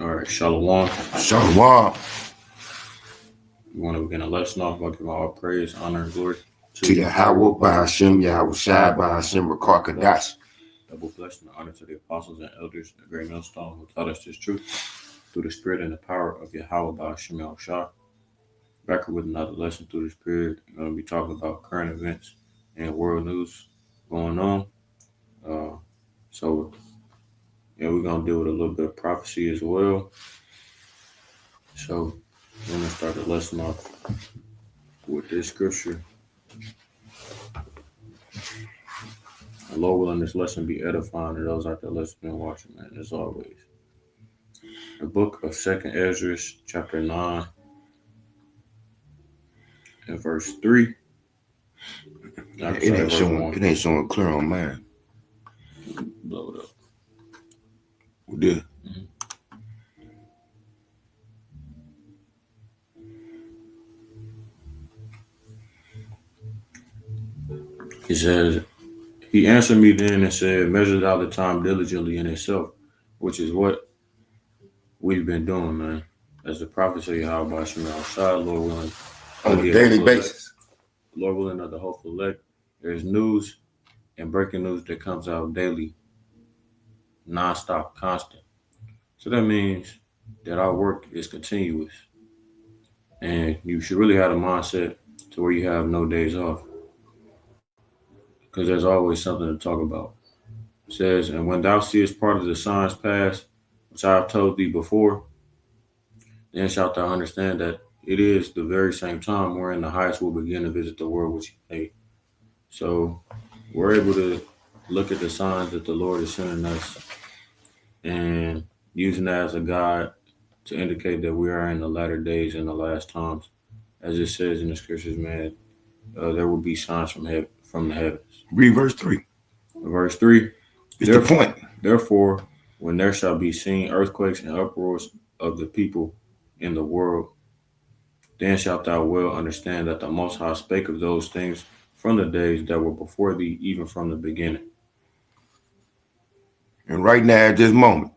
All right, Shalom. Shalom. We want to begin a lesson off by giving all praise, honor, and glory To Yahweh by Hashem, Yahweh Shai by Hashem, Rakar Kadash. Double blessing and honor to the apostles and elders, the great millstone who taught us this truth through the spirit and the power of Yahweh by Hashem Yahweh Shai. Back with another lesson through the spirit. We're going to be talking about current events and world news going on. So we're going to deal with a little bit of prophecy as well. So we're going to start the lesson off with this scripture. And Lord willing, this lesson be edifying to those out there listening and watching, man, as always. The book of 2nd Ezra, chapter 9, and verse 3. It ain't showing clear on mine. Blow it up. We did. Mm-hmm. He says, he answered me then and said, measure thou the time diligently in itself, which is what we've been doing, man. As the prophet said, how about Shema outside, Lord willing. On a daily basis. Lord willing of the hopeful elect. There's news and breaking news that comes out daily, non-stop, constant. So that means that our work is continuous. And you should really have a mindset to where you have no days off. Because there's always something to talk about. It says, and when thou seest part of the signs pass, which I have told thee before, then shalt thou understand that it is the very same time wherein the highest will begin to visit the world which he made. So we're able to look at the signs that the Lord is sending us and using that as a guide to indicate that we are in the latter days and the last times. As it says in the scriptures, man, there will be signs from the heavens. Read verse 3. Verse 3. It's the point. Therefore, when there shall be seen earthquakes and uproars of the people in the world, then shalt thou well understand that the Most High spake of those things from the days that were before thee, even from the beginning. And right now, at this moment,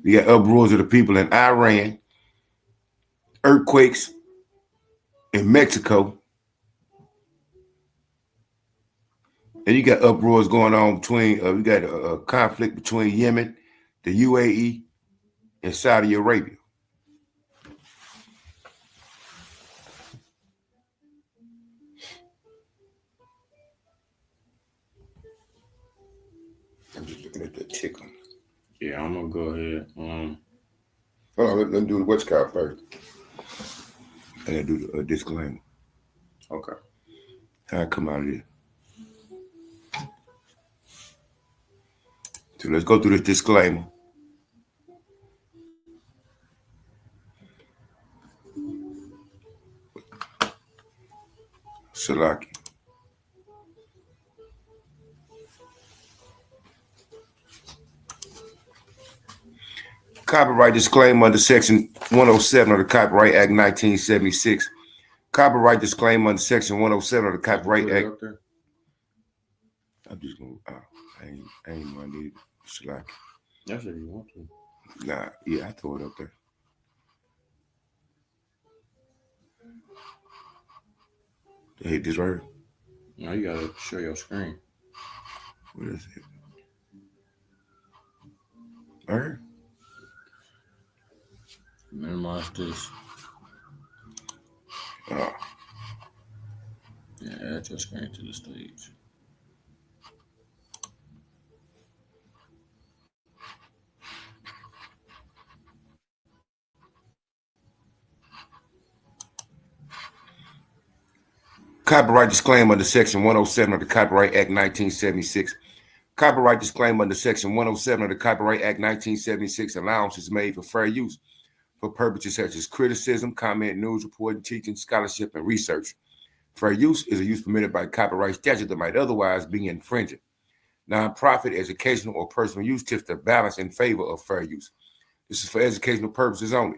we got uproars of the people in Iran, earthquakes in Mexico, and you got uproars going on between, we got a conflict between Yemen, the UAE, and Saudi Arabia. I'm just looking at that tickle. Yeah, I'm going to go ahead. Hold on, let me do the what's called first. And then do the disclaimer. Okay. How I come out of this? So let's go through this disclaimer. Salaki. Copyright disclaimer under Section 107 of the Copyright Act 1976. Copyright disclaimer under Section 107 of the Copyright Act. I'm just going to, I ain't going to need Salaki. That's if you want to. Nah, yeah, I throw it up there. Hey, this right here? Now you got to show your screen. What is it? All right. Minimize this. Yeah, add your screen to the stage. Copyright disclaimer under Section 107 of the Copyright Act 1976. Copyright disclaimer under Section 107 of the Copyright Act 1976. Allowance is made for fair use for purposes such as criticism, comment, news reporting, teaching, scholarship, and research. Fair use is a use permitted by copyright statute that might otherwise be infringing. Non-profit, educational, or personal use tips the balance in favor of fair use. This is for educational purposes only.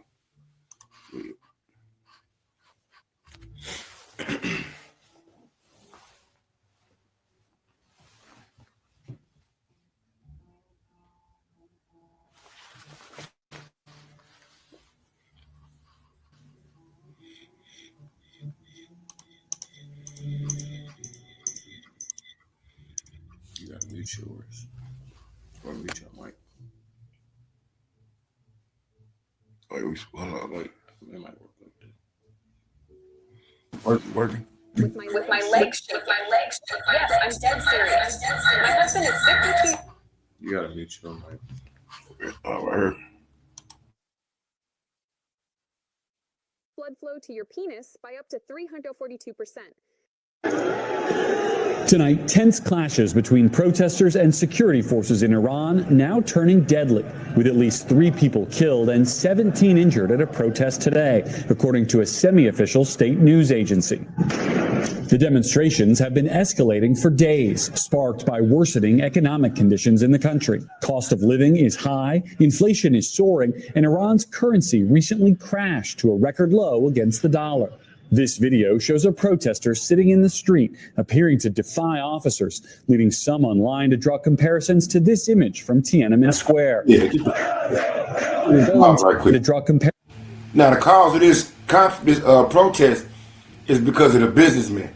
mute yours. Or mute your mic. Wait, hold on. Wait, it might work like that. Working? With my legs shaking. Yes, I'm dead serious. My husband is 52. You gotta mute your mic. Oh, I heard. Blood flow to your penis by up to 342%. Tonight, tense clashes between protesters and security forces in Iran now turning deadly, with at least 3 people killed and 17 injured at a protest today, according to a semi-official state news agency. The demonstrations have been escalating for days, sparked by worsening economic conditions in the country. Cost of living is high, inflation is soaring, and Iran's currency recently crashed to a record low against the dollar. This video shows a protester sitting in the street, appearing to defy officers, leading some online to draw comparisons to this image from Tiananmen Square. Now, the cause of this protest is because of the businessmen.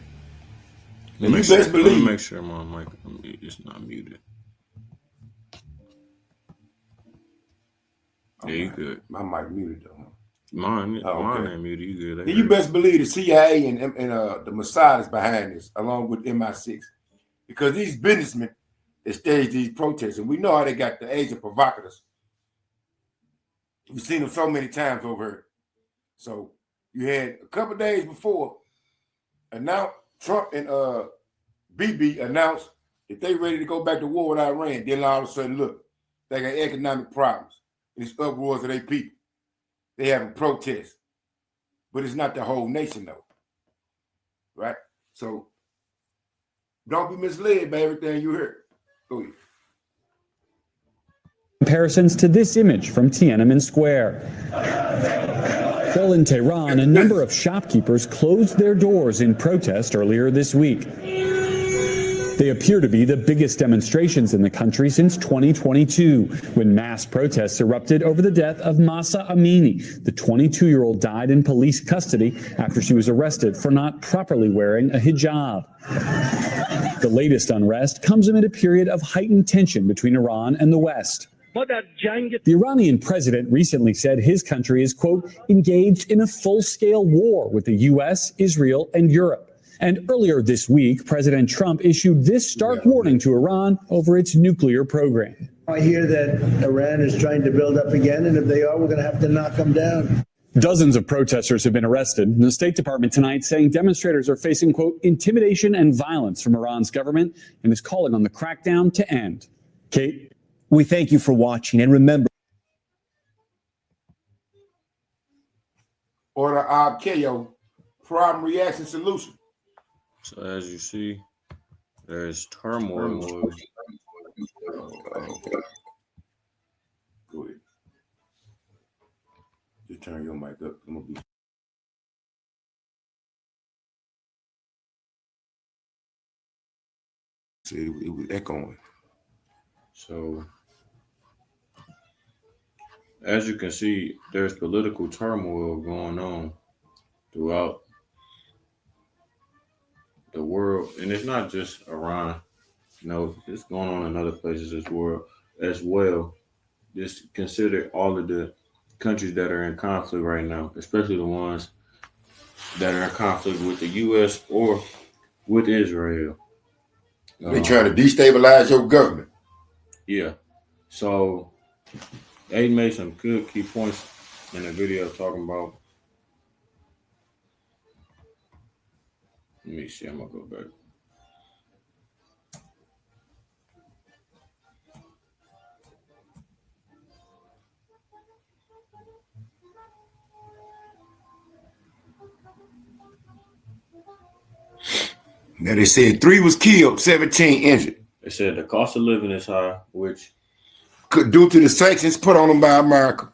Let me make sure my mic is not muted. Yeah, you good. My mic muted though. Mine ain't muted. You good? You best believe the CIA and the Mossad is behind this, along with MI6, because these businessmen that stage these protests, and we know how they got the agent provocateurs. We've seen them so many times over here. So you had a couple days before, Trump and Bibi announced that they ready to go back to war with Iran. Then all of a sudden, look, they got economic problems. It's uproars of their people. They having protests. But it's not the whole nation, though. Right? So don't be misled by everything you heard. Go ahead. Comparisons to this image from Tiananmen Square. While in Tehran, a number of shopkeepers closed their doors in protest earlier this week. They appear to be the biggest demonstrations in the country since 2022, when mass protests erupted over the death of Mahsa Amini. The 22-year-old died in police custody after she was arrested for not properly wearing a hijab. The latest unrest comes amid a period of heightened tension between Iran and the West. The Iranian president recently said his country is, quote, engaged in a full-scale war with the U.S., Israel, and Europe. And earlier this week, President Trump issued this stark warning to Iran over its nuclear program. I hear that Iran is trying to build up again, and if they are, we're going to have to knock them down. Dozens of protesters have been arrested. And the State Department tonight saying demonstrators are facing, quote, intimidation and violence from Iran's government and is calling on the crackdown to end. Kate? We thank you for watching, and remember. Or the RKO, problem, reaction, solution. So as you see, there's turmoil. Go ahead. Just turn your mic up. I'm gonna be. See, it was echoing. So as you can see, there's political turmoil going on throughout the world, and it's not just Iran. You know, it's going on in other places as well. Just consider all of the countries that are in conflict right now, especially the ones that are in conflict with the U.S. or with Israel. They're trying to destabilize your government. Yeah. So they made some good key points in the video talking about. Let me see. I'm gonna go back. Now they said 3 was killed, 17 injured. They said the cost of living is high, which due to the sanctions put on them by America.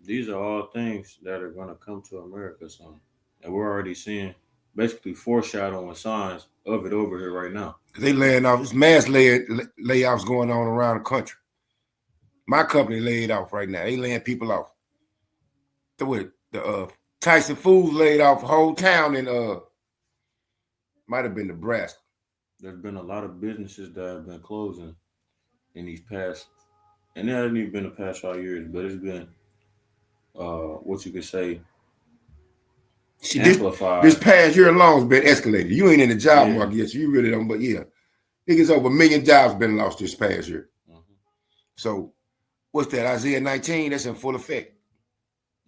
These are all things that are going to come to America soon, and we're already seeing basically foreshadowing signs of it over here right now. They laying off. It's mass layoffs going on around the country. My company laid off right now. They laying people off. The Tyson Foods laid off a whole town in might have been Nebraska. There's been a lot of businesses that have been closing in these past, and it hasn't even been the past 5 years, but it's been what you could say See, amplified. this past year alone has been escalated. You ain't in the job Yeah. market yet, so you really don't. But yeah, niggas over 1 million jobs been lost this past year. So what's that? Isaiah 19? That's in full effect.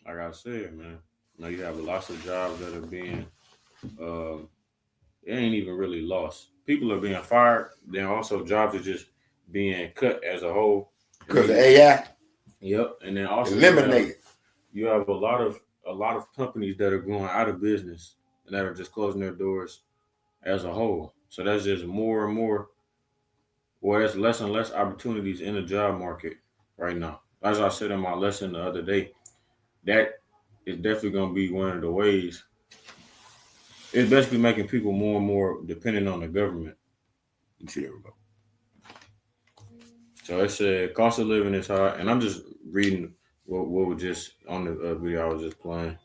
Like I said, man, you have lots of jobs that are being, it ain't even really lost. People are being fired. Then also jobs are just being cut as a whole. Because of AI. Yep, and then also Eliminated. you have a lot of companies that are going out of business and that are just closing their doors as a whole. So that's just more and more. Well, there's less and less opportunities in the job market right now. As I said in my lesson the other day, that is definitely going to be one of the ways. It's basically making people more and more dependent on the government. You see, everybody. So it said cost of living is high, and I'm just reading what was just on the video I was just playing.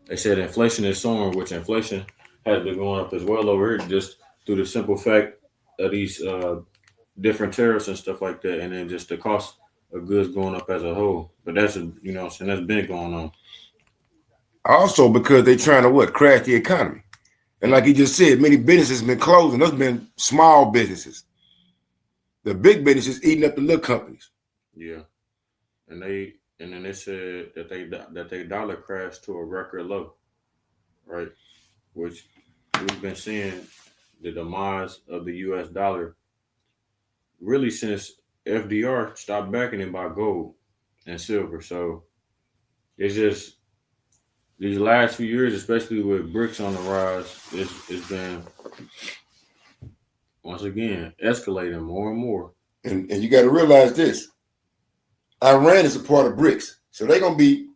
They said inflation is soaring, which inflation has been going up as well over here just through the simple fact of these different tariffs and stuff like that, and then just the cost of goods going up as a whole. But that's that's been going on. Also because they're trying to crash the economy. And like he just said, many businesses have been closing. Those have been small businesses. The big businesses eating up the little companies. Yeah. And then they said that they dollar crashed to a record low, right? Which we've been seeing the demise of the U.S. dollar really since FDR stopped backing it by gold and silver. So it's just these last few years, especially with BRICS on the rise, it's been once again escalating more and more. And you got to realize this. Iran is a part of BRICS. So they're going to be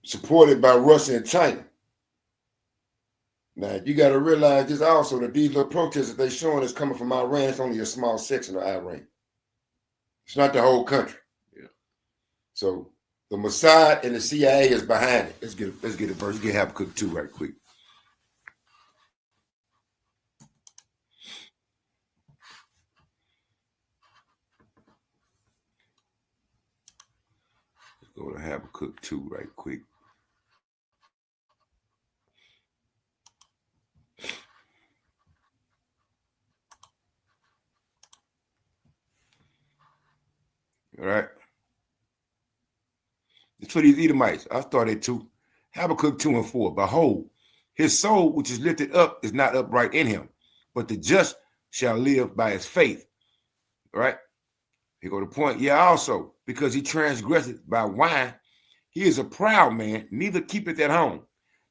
supported by Russia and China. Now, you got to realize this also, that these little protests that they're showing is coming from Iran. It's only a small section of Iran. It's not the whole country. Yeah. So the Mossad and the CIA is behind it. Let's get it first. Let's get Habakkuk 2 right quick. Let's go to Habakkuk 2 right quick. All right. It's for these Edomites. I started 2. Habakkuk 2 and 4. Behold, his soul which is lifted up is not upright in him, but the just shall live by his faith. All right. Here go the point. Yeah, also, because he transgressed by wine, he is a proud man, neither keepeth at home.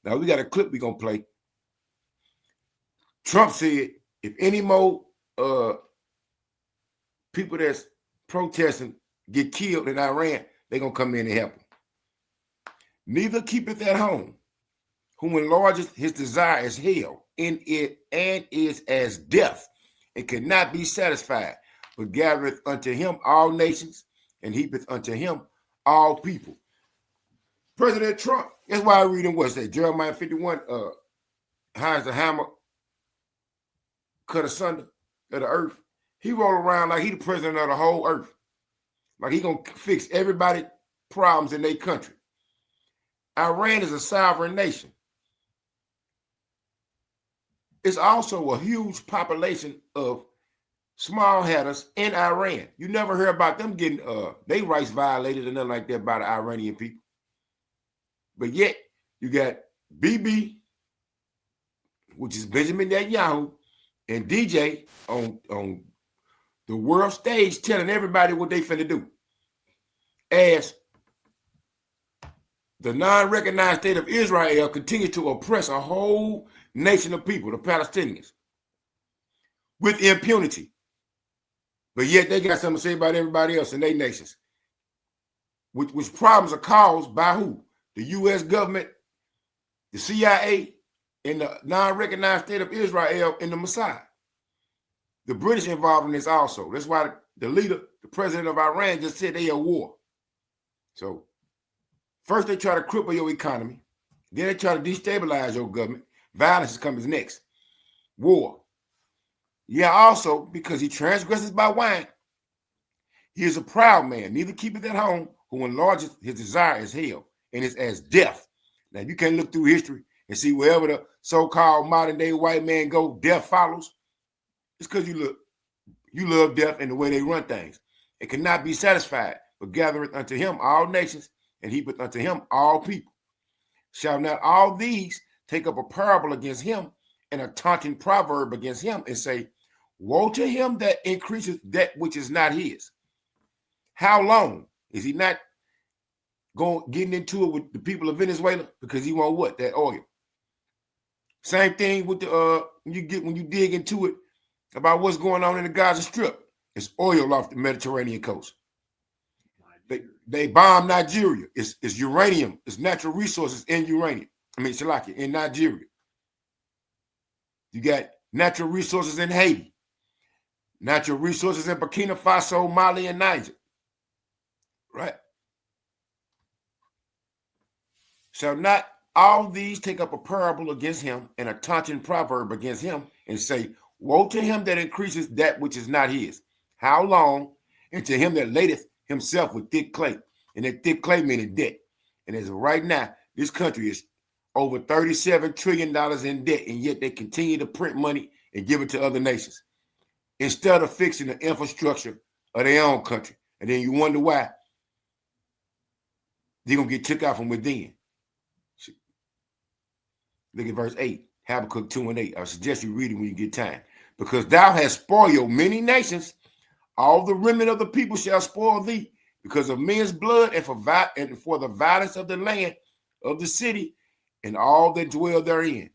Now, we got a clip we're going to play. Trump said, if any more people that's protesting get killed in Iran, they're going to come in and help them. Neither keepeth at home, whom enlargeth his desire as hell in it, and is as death, and cannot be satisfied, but gathereth unto him all nations, and heapeth unto him all people. President Trump, that's why I read in what's that, Jeremiah 51, how's the hammer cut asunder of the earth? He roll around like he the president of the whole earth. Like he gonna fix everybody's problems in their country. Iran is a sovereign nation. It's also a huge population of small hatters in Iran. You never hear about them getting their rights violated or nothing like that by the Iranian people. But yet you got BB, which is Benjamin Netanyahu, and DJ on the world stage telling everybody what they finna do. As the non-recognized state of Israel continues to oppress a whole nation of people, the Palestinians, with impunity. But yet they got something to say about everybody else in their nations. Which problems are caused by who? The U.S. government, the CIA, and the non-recognized state of Israel and the Mossad. The British involved in this also. That's why the leader, the president of Iran, just said they are at war. So first they try to cripple your economy. Then they try to destabilize your government. Violence is coming next. War. Yeah, also, because he transgresses by wine, he is a proud man, neither keepeth at home, who enlarges his desire as hell, and is as death. Now, you can't look through history and see wherever the so-called modern-day white man go, death follows. It's because you love death and the way they run things. It cannot be satisfied, but gathereth unto him all nations, and heapeth unto him all people. Shall not all these take up a parable against him, and a taunting proverb against him, and say, woe to him that increaseth that which is not his? How long? Is he not getting into it with the people of Venezuela? Because he want what? That oil. Same thing with the when you dig into it about what's going on in the Gaza Strip. It's oil off the Mediterranean coast. They bomb Nigeria. It's uranium. It's natural resources in uranium. Shalaki, in Nigeria. You got natural resources in Haiti. Natural resources in Burkina Faso, Mali, and Niger. Right? Shall not all these take up a parable against him, and a taunting proverb against him, and say, woe to him that increases that which is not his? How long? And to him that ladeth himself with thick clay. And that thick clay meaning debt. And as of right now, this country is over $37 trillion in debt, and yet they continue to print money and give it to other nations instead of fixing the infrastructure of their own country. And then you wonder why they're going to get took out from within. Look at verse 8, Habakkuk 2:8. I suggest you read it when you get time. Because thou hast spoiled many nations, all the remnant of the people shall spoil thee, because of men's blood, and for the violence of the land of the city, and all that dwell therein.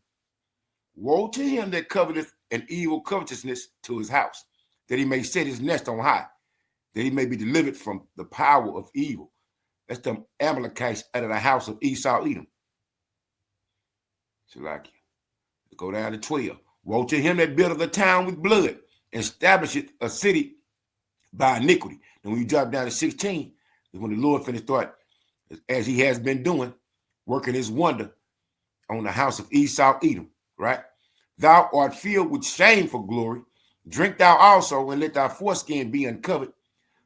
Woe to him that coveteth an evil covetousness to his house, that he may set his nest on high, that he may be delivered from the power of evil. That's the Amalekites out of the house of Esau, Edom. Let's go down to 12. Woe to him that buildeth a town with blood, and establisheth a city by iniquity. And when you drop down to 16, is when the Lord finished start, as he has been doing, working his wonder on the house of Esau, Edom, right? Thou art filled with shame for glory. Drink thou also, and let thy foreskin be uncovered.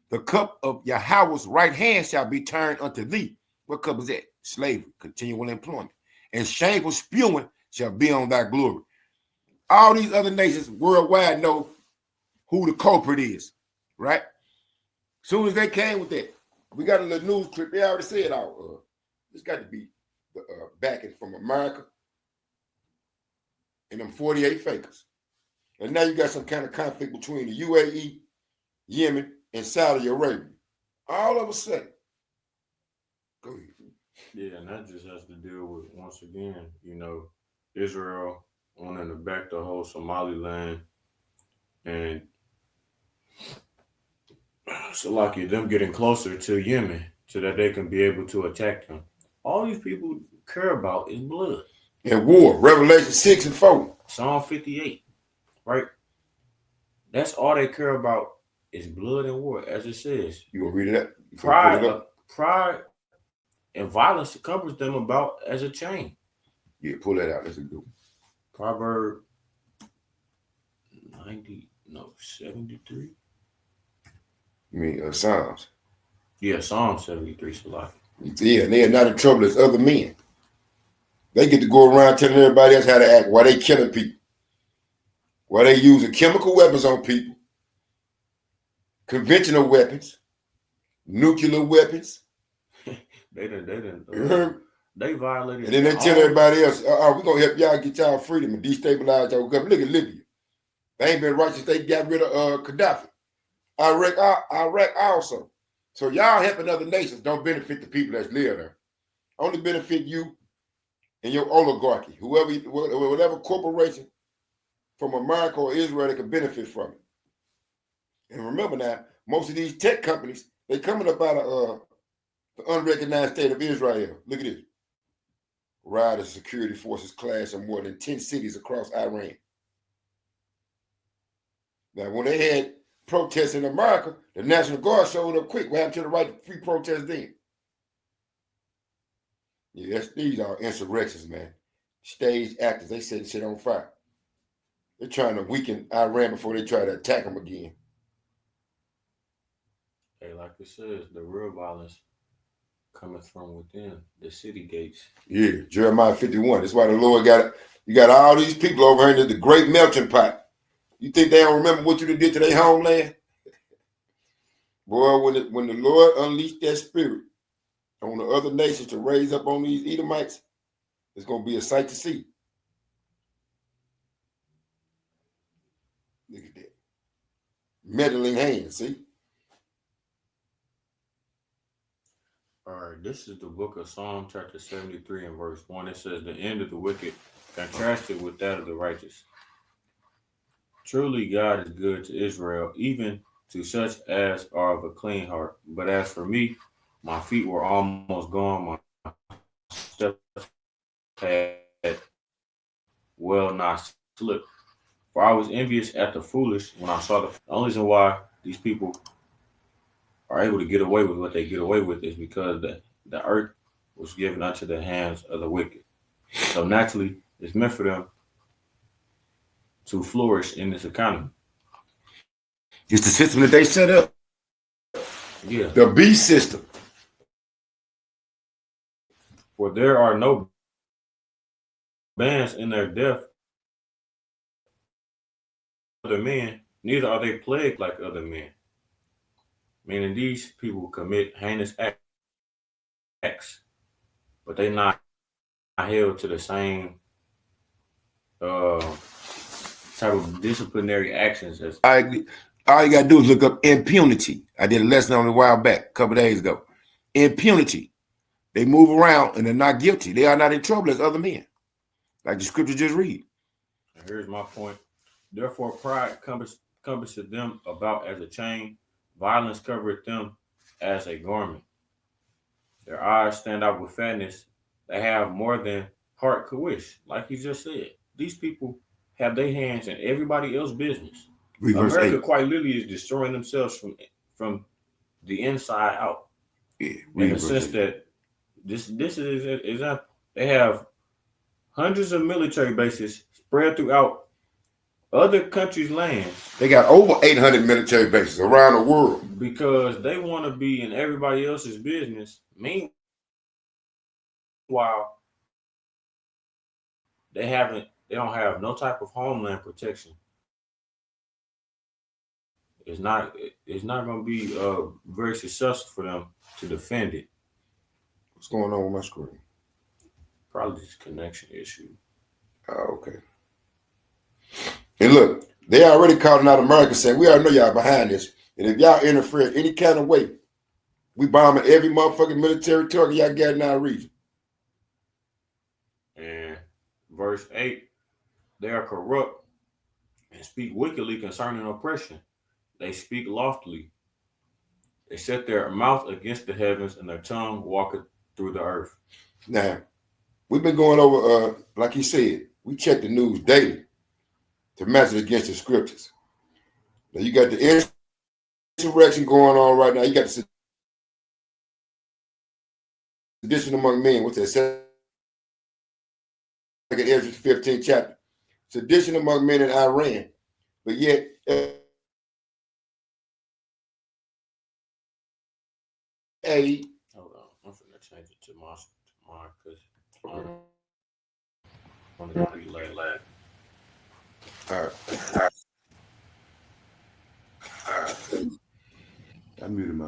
The cup of Yahweh's right hand shall be turned unto thee. What cup is that? Slavery, continual employment. And shameful spewing shall be on thy glory. All these other nations worldwide know who the culprit is, right? As soon as they came with that, we got a little news clip. They already said all. It's got to be the backing from America and them 48 fakers. And now you got some kind of conflict between the UAE, Yemen, and Saudi Arabia. All of a sudden. Go ahead. Yeah, and that just has to deal with, once again, Israel wanting to back the whole Somaliland, and Salakia, them getting closer to Yemen so that they can be able to attack them. All these people care about is blood. And war, Revelation 6 and 4. Psalm 58, right? That's all they care about is blood and war, as it says. You gonna read it up? Pride and violence covers them about as a chain. Yeah, pull that out. That's a good one. Proverb 73. You mean Psalms? Yeah, Psalm 73, Salaki. Yeah, and they are not in trouble as other men. They get to go around telling everybody else how to act, why they killing people, why they using chemical weapons on people, conventional weapons, nuclear weapons. They violated. And then they tell everybody else, we're going to help y'all get y'all freedom and destabilize y'all government. Look at Libya. They ain't been right since they got rid of Gaddafi. Iraq also. So y'all helping other nations don't benefit the people that's live there. Only benefit you and your oligarchy, whatever corporation from America or Israel that can benefit from it. And remember now, most of these tech companies, they coming up out of the unrecognized state of Israel. Look at this. Rioters security forces clash in more than 10 cities across Iran. Now, when they had protests in America, the National Guard showed up quick. What happened to the right to free protest then? Yeah, these are insurrections, man. Stage actors. They set shit on fire. They're trying to weaken Iran before they try to attack them again. Hey, like it says, the real violence cometh from within the city gates. Yeah, Jeremiah 51. That's why the Lord you got all these people over here in the great melting pot. You think they don't remember what you did to their homeland? Boy, when the Lord unleashed that spirit on the other nations to raise up on these Edomites, it's going to be a sight to see. Look at that. Meddling hands, see? All right, this is the book of Psalm chapter 73 and verse 1. It says, the end of the wicked contrasted with that of the righteous. Truly God is good to Israel, even to such as are of a clean heart. But as for me, my feet were almost gone, my steps had well nigh slipped. For I was envious at the foolish when I saw the only reason why these people are able to get away with what they get away with is because the earth was given unto the hands of the wicked. So naturally, it's meant for them to flourish in this economy. It's the system that they set up. Yeah. The beast system. For there are no bands in their death other men, neither are they plagued like other men. Meaning these people commit heinous acts, but they not held to the same type of disciplinary actions as All you got to do is look up impunity. I did a lesson on it a while back, a couple days ago. Impunity. They move around and they're not guilty. They are not in trouble as other men. Like the scripture just read. Here's my point. Therefore, pride compasseth them about as a chain. Violence covereth them as a garment. Their eyes stand out with fatness. They have more than heart could wish. Like you just said, these people have their hands in everybody else's business. America quite literally is destroying themselves from the inside out. Yeah, in the sense that this is an example. They have hundreds of military bases spread throughout other countries' lands. They got over 800 military bases around the world. Because they want to be in everybody else's business. Meanwhile, they don't have no type of homeland protection. It's not going to be very successful for them to defend it. What's going on with my screen? Probably just connection issue. Oh, okay. And look, they already calling out America saying, we already know y'all behind this. And if y'all interfere any kind of way, we bombing every motherfucking military target y'all got in our region. And verse 8, they are corrupt and speak wickedly concerning oppression. They speak loftily. They set their mouth against the heavens, and their tongue walketh through the earth. Now, we've been going over, like he said, we check the news daily to match it against the scriptures. Now, you got the insurrection going on right now. You got the sedition among men. What's that? Second Ezra 15th chapter. Sedition among men in Iran. But yet, hold on, I'm finna change it to mine because I want to be late. All right. I muted my.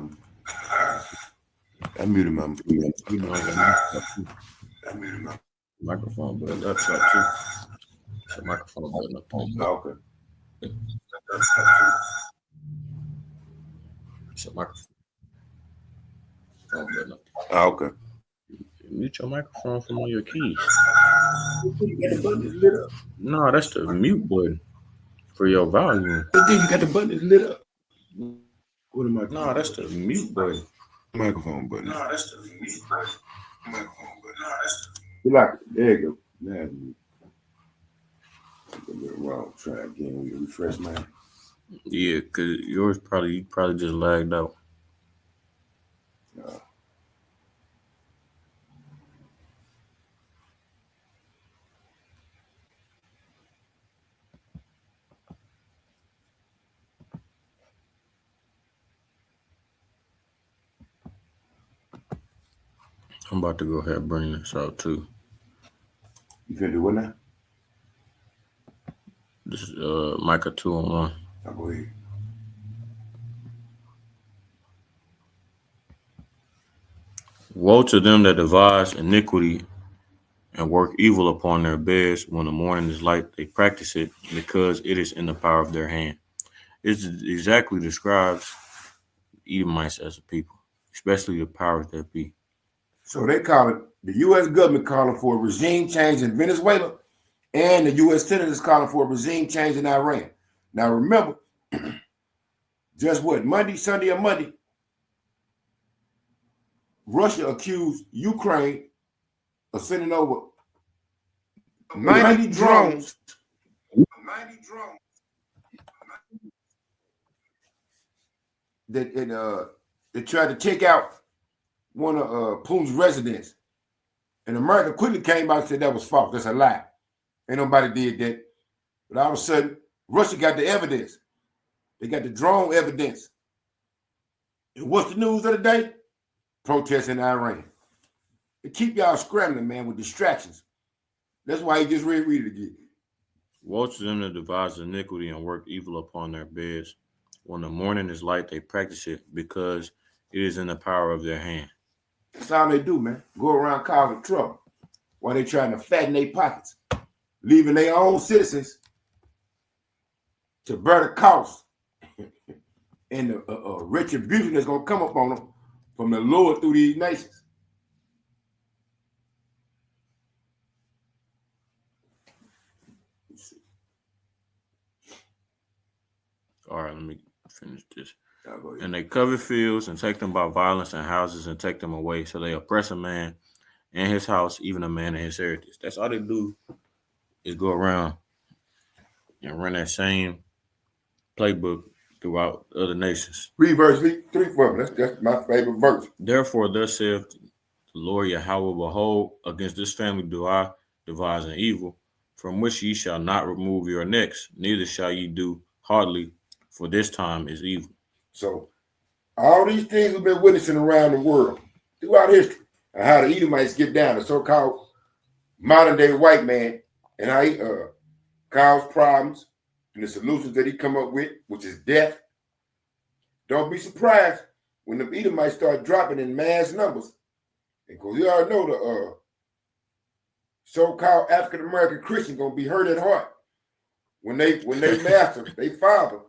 You know, I muted my. microphone button up top too. So microphone button up. Okay. So microphone button up. Okay. Mute your microphone from on your keys. You got the button lit up. No, that's the mute button for your volume. You got the button lit up. What am I? No, that's the mute button. Microphone button. No, that's the mute button. Microphone button. No, that's the. You like it? There you go. Now a little wrong. Try again. We refresh mine. Yeah, because yours you probably just lagged out. I'm about to go ahead and bring this out too. You finna do what now? This is Micah 2:1. I'll go ahead. Woe to them that devise iniquity and work evil upon their beds. When the morning is light, they practice it because it is in the power of their hand. It exactly describes Edomites as a people, especially the powers that be. So they call it, the U.S. government calling for a regime change in Venezuela, and the U.S. senators calling for a regime change in Iran. Now remember, just what, Sunday or Monday, Russia accused Ukraine of sending over 90 drones. 90 drones. That they tried to take out one of Putin's residents. And America quickly came out and said that was false. That's a lie. Ain't nobody did that. But all of a sudden, Russia got the evidence. They got the drone evidence. And what's the news of the day? Protests in Iran. They keep y'all scrambling, man, with distractions. That's why you just read it again. Woe to them that devise iniquity and work evil upon their beds. When the morning is light, they practice it because it is in the power of their hand. That's all they do, man. Go around causing trouble while they trying to fatten their pockets, leaving their own citizens to bear the cost and the retribution that's going to come up on them from the Lord through these nations. All right, let me finish this. And they cover fields and take them by violence, and houses and take them away. So they oppress a man and his house, even a man and his heritage. That's all they do is go around and run that same playbook throughout other nations. Read verse 3 for me. That's my favorite verse. Therefore, thus saith the Lord Yahweh, behold, against this family do I devise an evil, from which ye shall not remove your necks, neither shall ye do hardly, for this time is evil. So all these things we've been witnessing around the world throughout history, and how the Edomites get down, the so-called modern-day white man, and how he cause problems and the solutions that he come up with, which is death. Don't be surprised when the Edomites start dropping in mass numbers. Because you already know the so-called African-American Christian gonna be hurt at heart when they master, they father,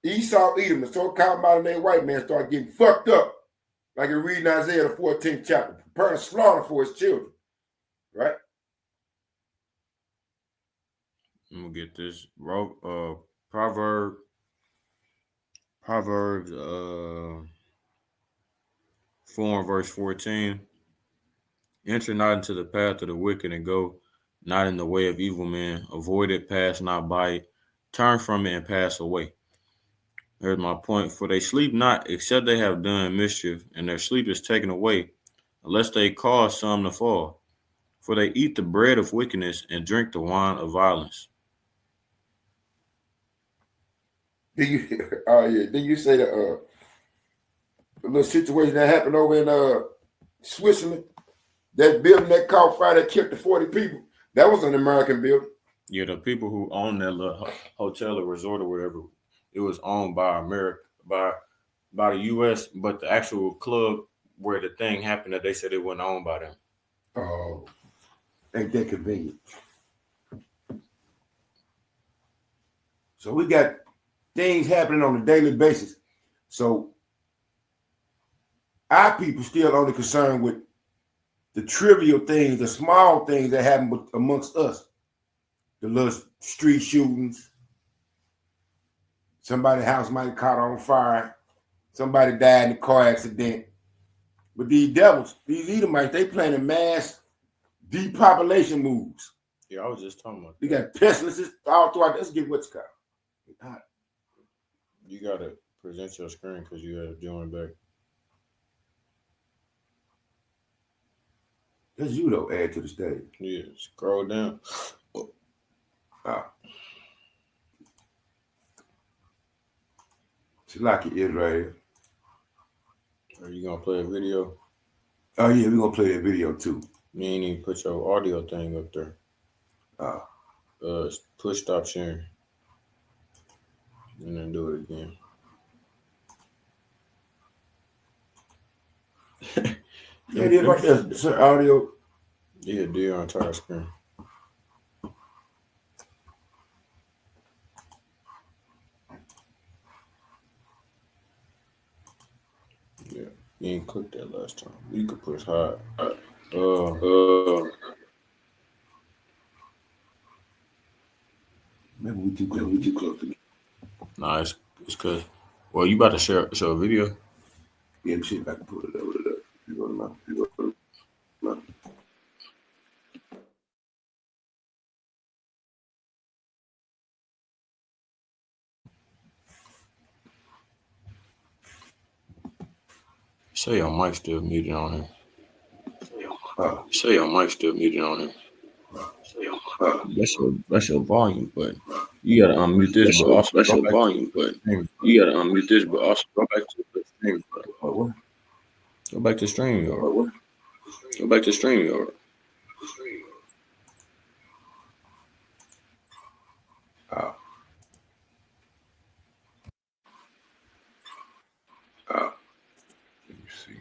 Esau Edom, the so-called modern-day white man, start getting fucked up, like you read in Isaiah the 14th chapter, preparing slaughter for his children, right? I'm gonna get this. Proverbs 4 verse 14. Enter not into the path of the wicked, and go not in the way of evil men. Avoid it, pass not by it. Turn from it and pass away. Here's my point. For they sleep not, except they have done mischief, and their sleep is taken away, unless they cause some to fall. For they eat the bread of wickedness and drink the wine of violence. Did you say the little situation that happened over in Switzerland? That building that caught fire that killed the 40 people. That was an American building. Yeah, the people who own that little hotel or resort or whatever, it was owned by America, by the U.S., but the actual club where the thing happened, that they said it wasn't owned by them. Oh, ain't that convenient? So we got things happening on a daily basis. So our people still only concerned with the trivial things, the small things that happen amongst us. The little street shootings. Somebody's house might have caught on fire. Somebody died in a car accident. But these devils, these Edomites, they planning mass depopulation moves. Yeah, I was just talking about that. You got pestilences all throughout. Let's get what's called. You got to present your screen because you have to join back. That's you, though, add to the stage. Yeah, scroll down. It's like it is right here. Are you going to play a video? Oh yeah, we're gonna play that video too. You ain't even put your audio thing up there. Push stop sharing. And then do it again. Yeah, it is right there. Sir, audio. Yeah, do your entire screen. Yeah, you ain't clicked that last time. You could push hard. Maybe we too close to me. Nah, it's cause. Well, you about to show a video? Yeah, let me see if I can pull it up. You go to my. Say your mic still muted on here. Say your mic still muted on here. That's your volume button. You gotta unmute this, but also that's your volume button. You gotta unmute this, but also go back to the stream. Go back to StreamYard. Go back to StreamYard. Let me see.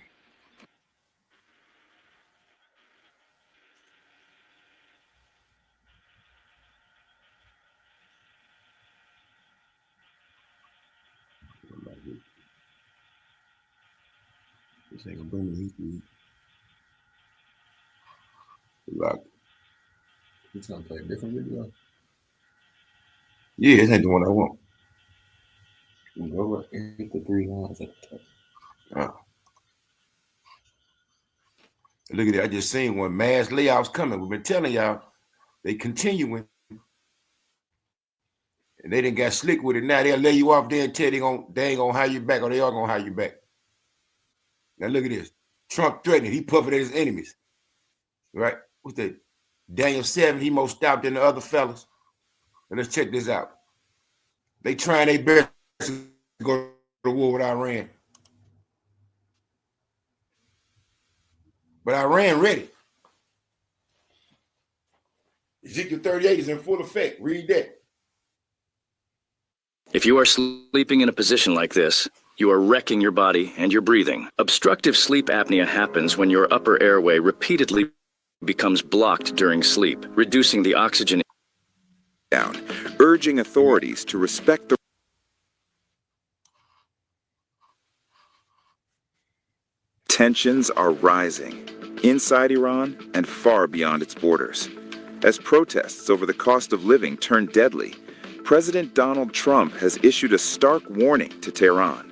This ain't gonna bring me heat. Like, You trying to play a different video? yeah, this ain't the one I want. Go back and hit the 3 lines at the top. Look at that. I just seen one. Mass layoffs coming. We've been telling y'all they continuing. And they done got slick with it. Now they'll lay you off there and tell they ain't gonna hire you back, or they are gonna hire you back. Now look at this. Trump threatening. He puffing at his enemies. Right? What's that? Daniel 7, he more stopped than the other fellas. And let's check this out. They trying their best to go to war with Iran. But Iran ready. Ezekiel 38 is in full effect. Read that. If you are sleeping in a position like this, you are wrecking your body and your breathing. Obstructive sleep apnea happens when your upper airway repeatedly becomes blocked during sleep, reducing the oxygen down, urging authorities to respect the tensions are rising inside Iran and far beyond its borders. As protests over the cost of living turn deadly, President Donald Trump has issued a stark warning to Tehran.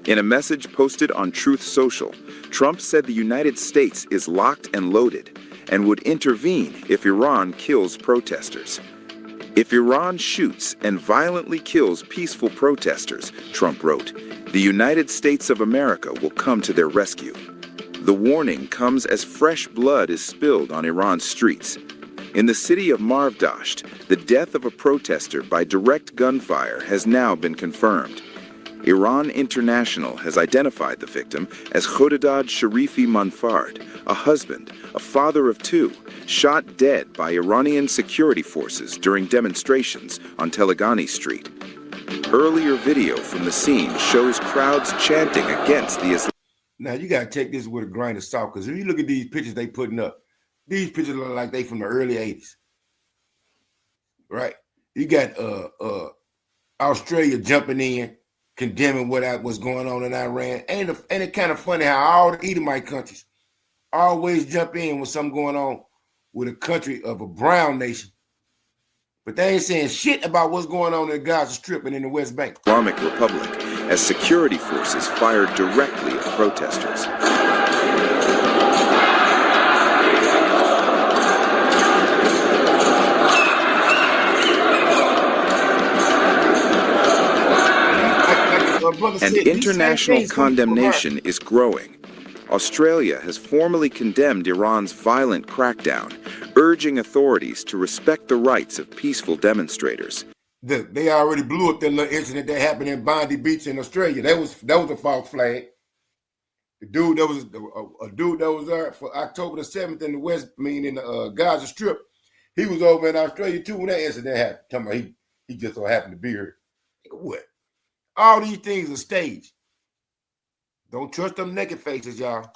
In a message posted on Truth Social, Trump said the United States is locked and loaded and would intervene if Iran kills protesters. If Iran shoots and violently kills peaceful protesters, Trump wrote, the United States of America will come to their rescue. The warning comes as fresh blood is spilled on Iran's streets. In the city of Marvdasht, the death of a protester by direct gunfire has now been confirmed. Iran International has identified the victim as Khodadad Sharifi Manfard, a husband, a father of 2, shot dead by Iranian security forces during demonstrations on Telegani Street. Earlier video from the scene shows crowds chanting against the Islam. Now you gotta take this with a grain of salt, because if you look at these pictures they putting up, these pictures look like they from the early 80s. Right? You got Australia jumping in, condemning what's going on in Iran. Ain't it kind of funny how all the Edomite countries always jump in when something going on with a country of a brown nation, but they ain't saying shit about what's going on in the Gaza Strip and in the West Bank. Islamic Republic, as security forces fired directly at protesters. And international condemnation is growing. Australia has formally condemned Iran's violent crackdown, urging authorities to respect the rights of peaceful demonstrators. They already blew up that little incident that happened in Bondi Beach in Australia. That was a false flag. The dude that was a dude that was there for October the 7th in the West, in the Gaza Strip, he was over in Australia too when that incident happened. Talking about he just so happened to be here. What? All these things are staged. Don't trust them naked faces, y'all.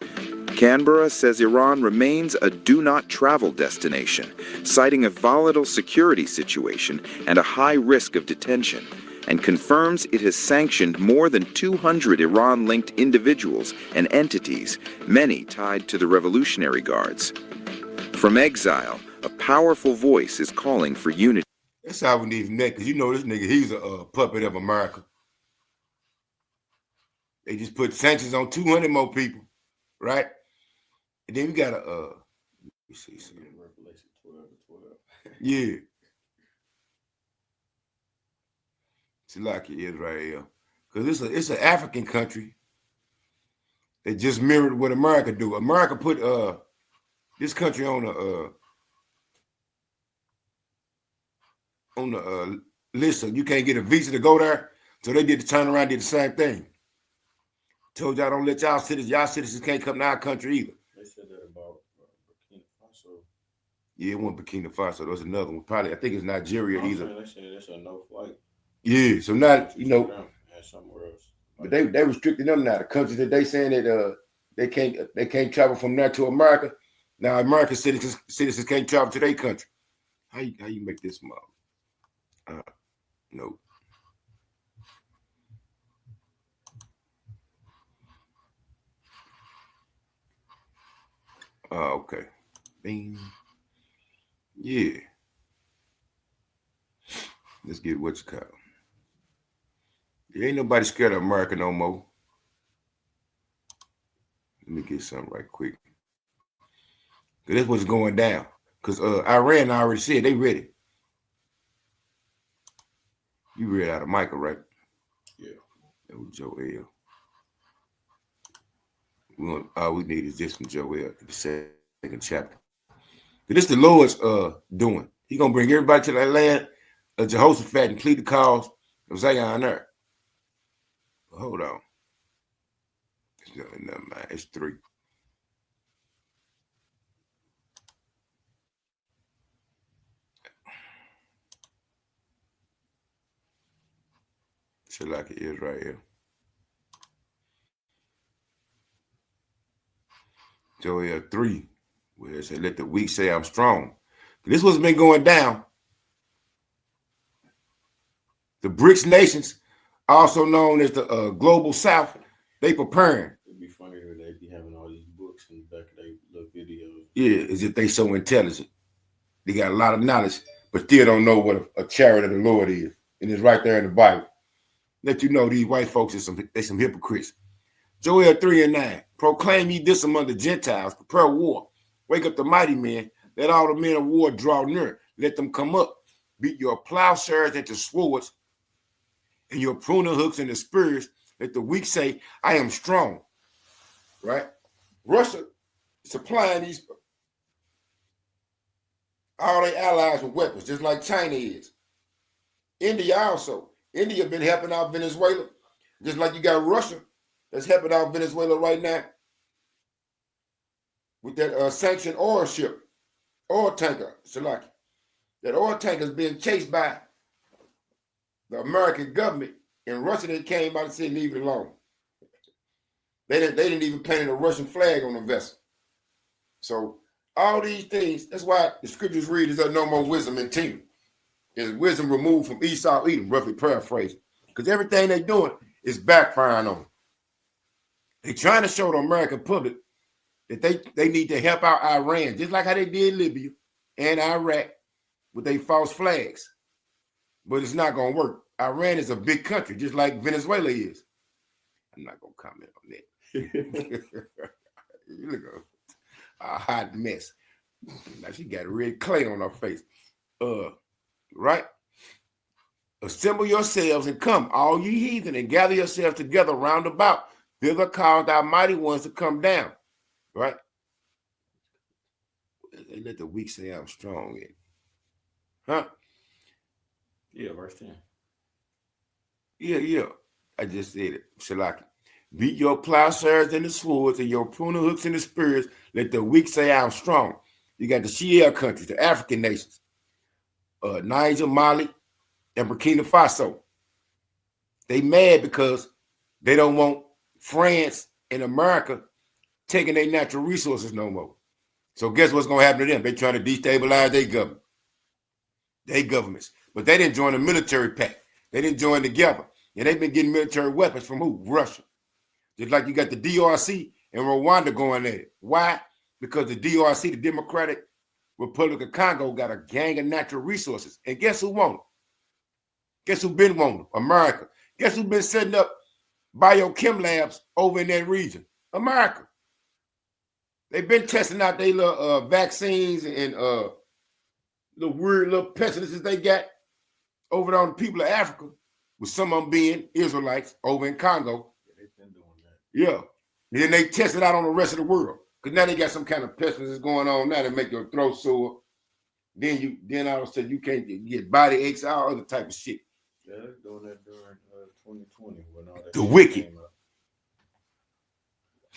Canberra says Iran remains a do-not-travel destination, citing a volatile security situation and a high risk of detention, and confirms it has sanctioned more than 200 Iran-linked individuals and entities, many tied to the Revolutionary Guards. From exile, a powerful voice is calling for unity. That's how we need him next, because you know this nigga, he's a puppet of America. They just put sanctions on 200 more people, right? And then we got let me see something. Revelation 12. Yeah. Slovakia, Israel. Because it's an African country that just mirrored what America do. America put this country on the list of you can't get a visa to go there. So they did the turn around, did the same thing. Told y'all don't let y'all citizens can't come to our country either. They said that about Burkina Faso. Yeah, it wasn't Burkina Faso. There's another one. Probably, I think it's Nigeria either. They said that's a no flight. Yeah, so now, And somewhere else. but they restricted them now. The countries that they saying that they can't travel from there to America. Now American citizens can't travel to their country. How you make this mob? No. Okay. Bing. Yeah. Let's get what's called. There ain't nobody scared of America no more. Let me get something right quick. Cause that's what's going down. Cause Iran already said they ready. You read out of Michael, right? Yeah. That was Joel. All we need is this from Joel, the second chapter. But this the Lord's doing. He gonna bring everybody to that land of Jehoshaphat and plead the cause of Zion there. But hold on. Never mind. It's 3. Shalaka Israel. Joel 3, where it said, let the weak say I'm strong. This what's been going down. The BRICS nations, also known as the Global South, they preparing. It'd be funny that they be having all these books in the back of their little videos. Yeah, as if they so intelligent. They got a lot of knowledge, but still don't know what a chariot of the Lord is. And it's right there in the Bible. Let you know these white folks are some hypocrites. Joel 3:9. Proclaim ye this among the Gentiles. Prepare war. Wake up the mighty men. Let all the men of war draw near. Let them come up. Beat your plowshares into swords and your pruning hooks into spears. Let the weak say, I am strong. Right? Russia supplying these all their allies with weapons, just like China is. India also. India been helping out Venezuela, just like you got Russia that's helping out Venezuela right now with that sanctioned oil ship, oil tanker, Salaki. That oil tanker is being chased by the American government, and Russia they came out and said, leave it alone. They didn't even paint a Russian flag on the vessel. So all these things, that's why the scriptures read, there's no more wisdom in Tim. There's wisdom removed from Esau, Edom, roughly paraphrased. Because everything they're doing is backfiring on them. They're trying to show the American public that they need to help out Iran, just like how they did Libya and Iraq with their false flags. But it's not going to work. Iran is a big country, just like Venezuela is. I'm not going to comment on that. You look a hot mess. Now she got red clay on her face. Right? Assemble yourselves and come, all ye heathen, and gather yourselves together round about. Thither cause thy mighty ones to come down. Right? They let the weak say I'm strong. Huh? Yeah, verse 10. Yeah. I just said it. Shalaki. Beat your plowshares and the swords and your pruning hooks and the spears. Let the weak say I'm strong. You got the Shia countries, the African nations, Niger, Mali, and Burkina Faso. They mad because they don't want France and America taking their natural resources no more. So guess what's going to happen to them? They're trying to destabilize their governments. But they didn't join the military pact. They didn't join together. And they've been getting military weapons from who? Russia. Just like you got the DRC and Rwanda going at it. Why? Because the DRC, the Democratic Republic of Congo, got a gang of natural resources. And guess who won them? Guess who been wanting them? America. Guess who been setting up biochem labs over in that region? America. They've been testing out their little vaccines and the weird little pestilences they got over on the people of Africa, with some of them being Israelites over in Congo. Yeah, they've been doing that. Yeah. And then they test it out on the rest of the world. Because now they got some kind of pestilence going on now that make your throat sore. Then all of a sudden you can't get body aches, all other type of shit. Yeah, they're doing that during 2020 when all that The wicked. came up.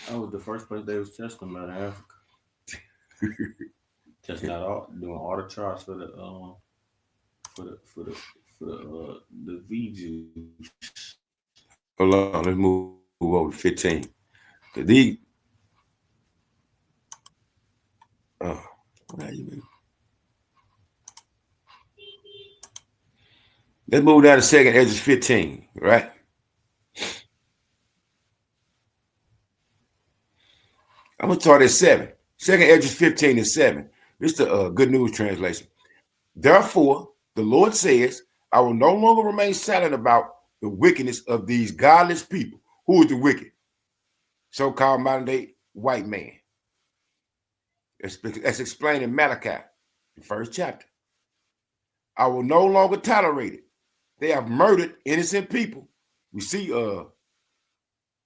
That was the first place they was testing them out of Africa. Testing out doing all the trials for the V juice. Hold on, let's move over to 15. Let's move down to second Esdras 15, right? I'm going to start at 7. Second Esdras 15 and 7. This is the Good News translation. Therefore, the Lord says, I will no longer remain silent about the wickedness of these godless people. Who is the wicked? So-called modern-day white man. That's explained in Malachi, the first chapter. I will no longer tolerate it. They have murdered innocent people. We see the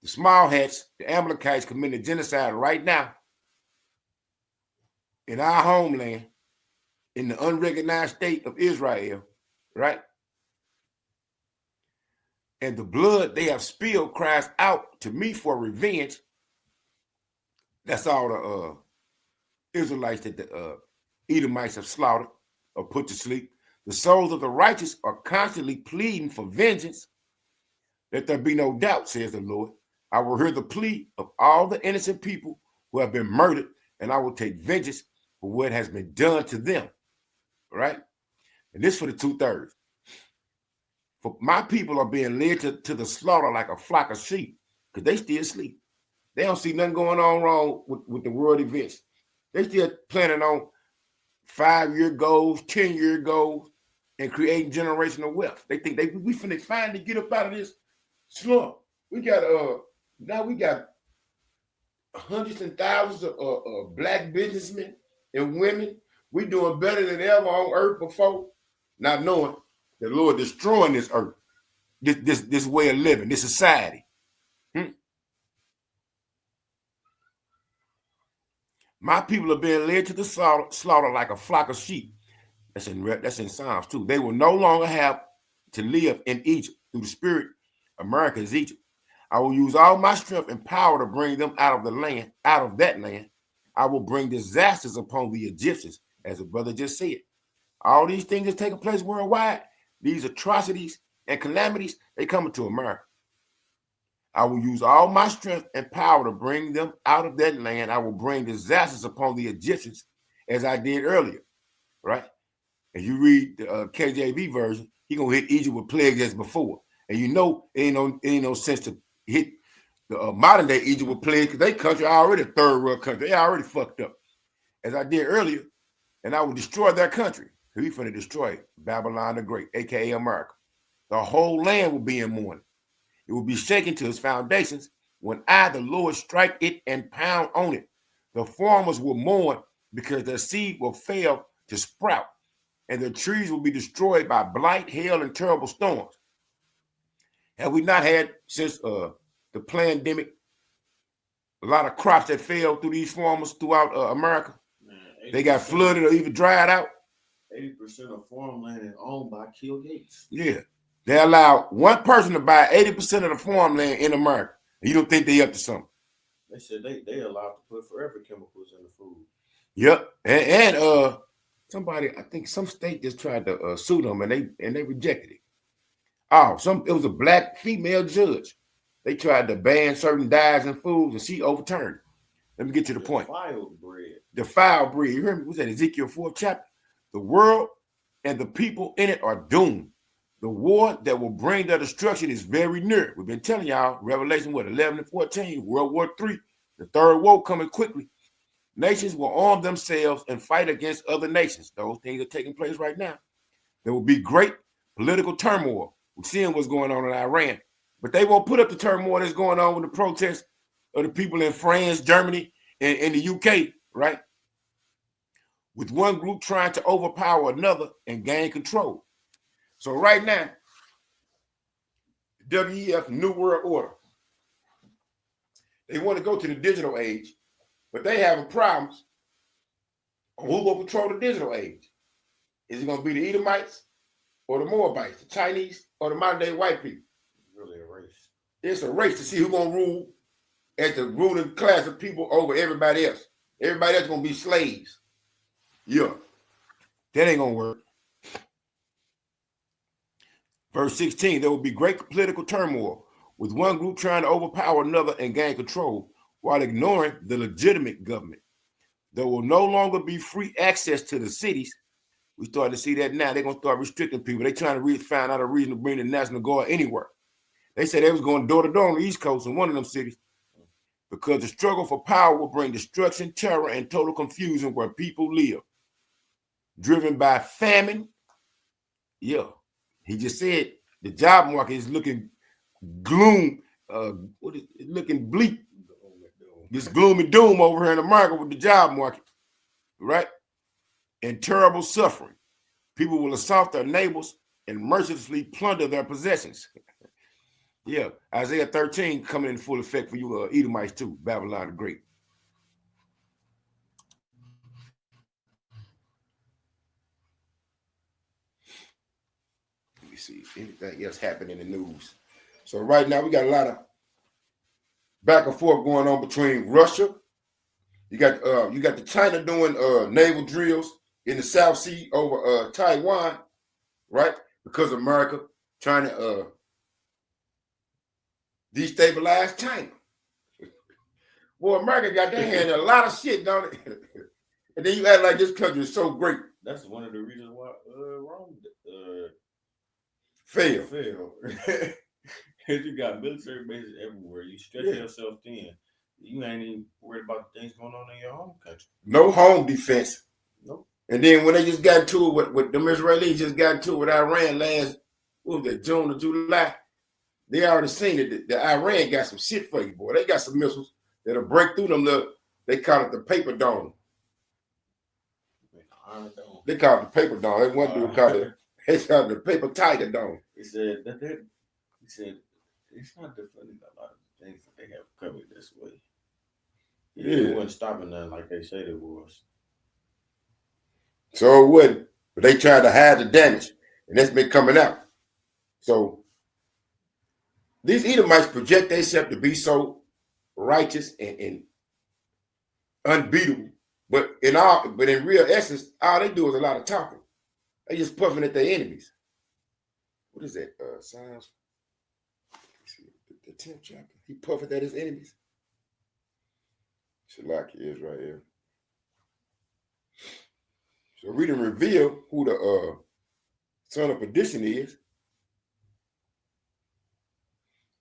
small hats, the Amalekites committing genocide right now in our homeland, in the unrecognized state of Israel, right? And the blood they have spilled cries out to me for revenge. That's all the Israelites that the Edomites have slaughtered or put to sleep. The souls of the righteous are constantly pleading for vengeance. Let there be no doubt, says the Lord. I will hear the plea of all the innocent people who have been murdered, and I will take vengeance for what has been done to them. Right? And this for the 2/3. For my people are being led to the slaughter like a flock of sheep, because they still sleep. They don't see nothing going on wrong with the world events. They still planning on 5-year goals, 10-year goals, and creating generational wealth. They think we finna finally get up out of this slump. We got now we got hundreds and thousands of black businessmen and women. We doing better than ever on earth before, not knowing the Lord destroying this earth, this way of living, this society. My people are being led to the slaughter like a flock of sheep. That's in Psalms too. They will no longer have to live in Egypt. Through the Spirit, America is Egypt. I will use all my strength and power to bring them out of that land. I will bring disasters upon the Egyptians, as the brother just said. All these things that taking place worldwide, these atrocities and calamities, they coming to America. I will use all my strength and power to bring them out of that land. I will bring disasters upon the Egyptians, as I did earlier, right? And you read the KJV version, he gonna hit Egypt with plagues as before. And you know, it ain't no sense to hit the modern day Egypt with plagues, because they country already a third world country. They already fucked up, as I did earlier. And I will destroy their country. So he's finna destroy Babylon the Great, aka America. The whole land will be in mourning. It will be shaken to its foundations when I, the Lord, strike it and pound on it. The farmers will mourn because their seed will fail to sprout, and the trees will be destroyed by blight, hail, and terrible storms. Have we not had, since the pandemic, a lot of crops that fell through these farmers throughout America? Man, they got flooded or even dried out. 80% of farmland is owned by Bill Gates. Yeah. They allow one person to buy 80% of the farmland in America. You don't think they up to something? They said they allowed to put forever chemicals in the food. Yep. And somebody, I think some state just tried to sue them and they rejected it. Oh, it was a black female judge. They tried to ban certain dyes in foods and she overturned. Let me get to the point. Defiled bread. Defiled bread. You heard me? Was that Ezekiel 4th chapter? The world and the people in it are doomed. The war that will bring their destruction is very near. We've been telling y'all, Revelation 11 and 14, World War III, the third war coming quickly. Nations will arm themselves and fight against other nations. Those things are taking place right now. There will be great political turmoil. We're seeing what's going on in Iran. But they won't put up the turmoil that's going on with the protests of the people in France, Germany, and the UK, right? With one group trying to overpower another and gain control. So right now, WEF, New World Order, they want to go to the digital age, but they have problems on who will control the digital age. Is it going to be the Edomites or the Moabites, the Chinese or the modern day white people? It's really a race. It's a race to see who's going to rule as the ruling class of people over everybody else. Everybody else is going to be slaves. Yeah, that ain't going to work. Verse 16, there will be great political turmoil with one group trying to overpower another and gain control while ignoring the legitimate government. There will no longer be free access to the cities. We starting to see that now. They're going to start restricting people. They're trying to find out a reason to bring the National Guard anywhere. They said they was going door to door on the East Coast in one of them cities because the struggle for power will bring destruction, terror, and total confusion where people live. Driven by famine. Yeah. He just said the job market is looking looking bleak. This gloomy doom over here in America with the job market, right? And terrible suffering. People will assault their neighbors and mercilessly plunder their possessions. Yeah, Isaiah 13 coming in full effect for you Edomites too, Babylon the Great. Let me see if anything else happened in the news. So right now we got a lot of back and forth going on between Russia. You got the China doing naval drills in the South Sea over Taiwan, right? Because America trying to destabilize China. Well, America got their hand in a lot of shit, don't it? And then you act like this country is so great. That's one of the reasons why Rome Fail. You got military bases everywhere. You stretch yourself thin. You ain't even worried about the things going on in your home country. No home defense. Nope. And then when they just got into it with the Israelis just got into it with Iran last, what was that, June or July? They already seen it. The Iran got some shit for you, boy. They got some missiles that'll break through them. They call it the paper dome. They call it the paper dome. They one dude called it. They called it the paper tiger dome. He said it's not defending a lot of things that they have covered this way. It wasn't stopping nothing like they said it was. So it wouldn't. But they tried to hide the damage, and that's been coming out. So these Edomites project themselves to be so righteous and unbeatable. But in real essence, all they do is a lot of talking. They just puffing at their enemies. What is that? Psalms. The 10th chapter. He puffing at his enemies. Shalaki is right here. So we didn't reveal who the son of perdition is.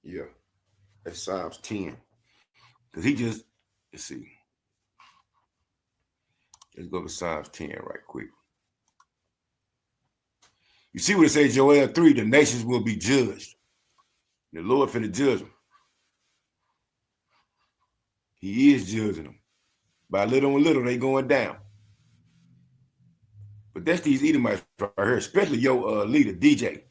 Yeah. That's Psalms 10. Because he just, let's see. Let's go to Psalms 10 right quick. You see what it says, Joel 3, the nations will be judged. The Lord finna judge them. He is judging them. By little and little, they going down. But that's these Edomites right here, especially your leader, DJ.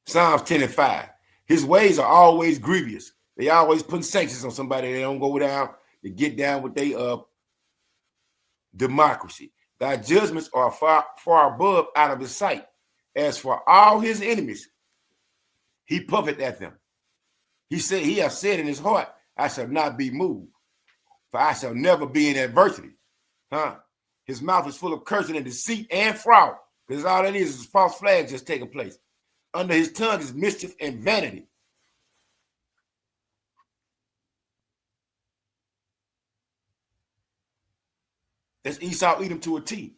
Psalms 10 and 5. His ways are always grievous. They always putting sanctions on somebody. They don't go down. They get down with their democracy. Thy judgments are far, far above out of his sight. As for all his enemies, He puffed at them. He said, he has said in his heart, I shall not be moved, for I shall never be in adversity. His mouth is full of cursing and deceit and fraud, because all that is false flags just taking place. Under his tongue is mischief and vanity. That's Esau Edom to a T.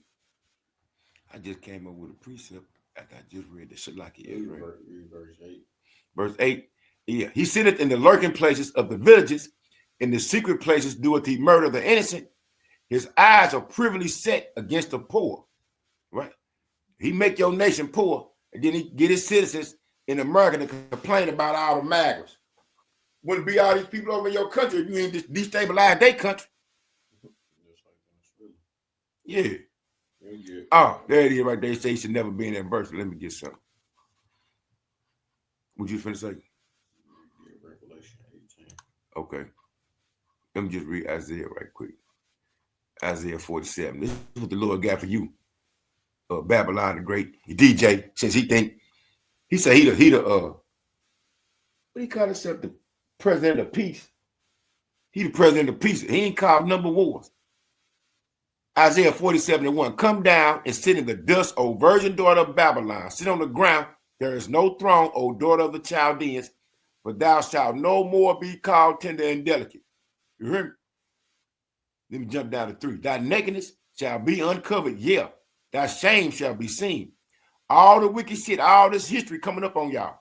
I just came up with a precept after I just read the Shalaki Israel. Verse 8. Verse 8. Yeah. He sitteth in the lurking places of the villages, in the secret places doeth he murder the innocent. His eyes are privily set against the poor. Right? He make your nation poor, and then he get his citizens in America to complain about all the migrants. Wouldn't be all these people over in your country if you ain't destabilize their country. Yeah. Oh, there it is right there. They say he should never be in that verse. Let me get something. What you finna say? Revelation 18. Okay. Let me just read Isaiah right quick. Isaiah 47. This is what the Lord got for you. Babylon the Great. DJ says he said he the what do he call himself? The president of peace. He the president of peace. He ain't called number wars. Isaiah 47:1. Come down and sit in the dust, O virgin daughter of Babylon. Sit on the ground. There is no throne, O daughter of the Chaldeans, for thou shalt no more be called tender and delicate. You hear me? Let me jump down to 3. Thy nakedness shall be uncovered. Yeah. Thy shame shall be seen. All the wicked shit, all this history coming up on y'all.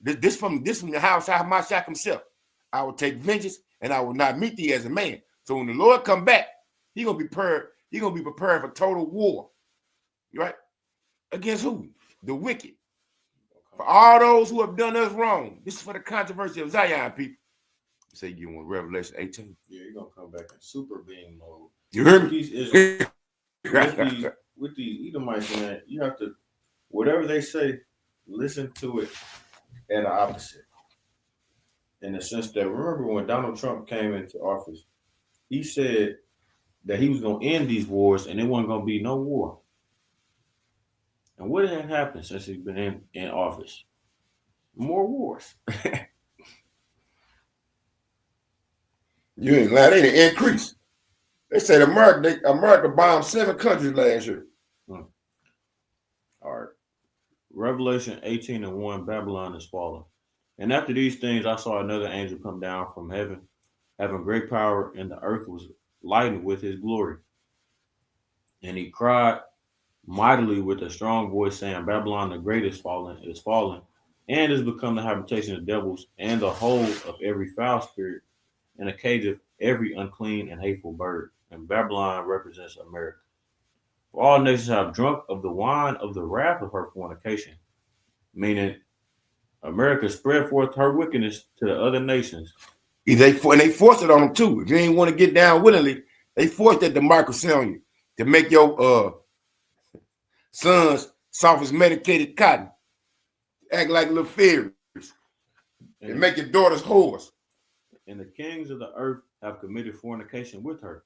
This from the house of Mashiach himself. I will take vengeance and I will not meet thee as a man. So when the Lord come back, he gonna be prepared for total war. Right? Against who? The wicked. For all those who have done us wrong. This is for the controversy of Zion, people. Say you want Revelation 18. Yeah, you're gonna come back in super being mode. You heard me? With these Edomites, man, you have to, whatever they say, listen to it at the opposite. In the sense that, remember when Donald Trump came into office, he said that he was going to end these wars and there wasn't going to be no war. And what has happened since he's been in office? More wars. You ain't lying. They didn't increase. They said America bombed 7 countries last year. All right. Revelation 18:1, Babylon is fallen. And after these things, I saw another angel come down from heaven, having great power, and the earth was lightened with his glory. And he cried mightily with a strong voice, saying, Babylon the great is fallen, and is become the habitation of devils, and the hold of every foul spirit, and a cage of every unclean and hateful bird. And Babylon represents America. For all nations have drunk of the wine of the wrath of her fornication, meaning America spread forth her wickedness to the other nations. And they forced it on them too. If you ain't want to get down willingly, they forced that democracy on you to make your sons soft as medicated cotton, act like little fairies, and make your daughters whores. And the kings of the earth have committed fornication with her,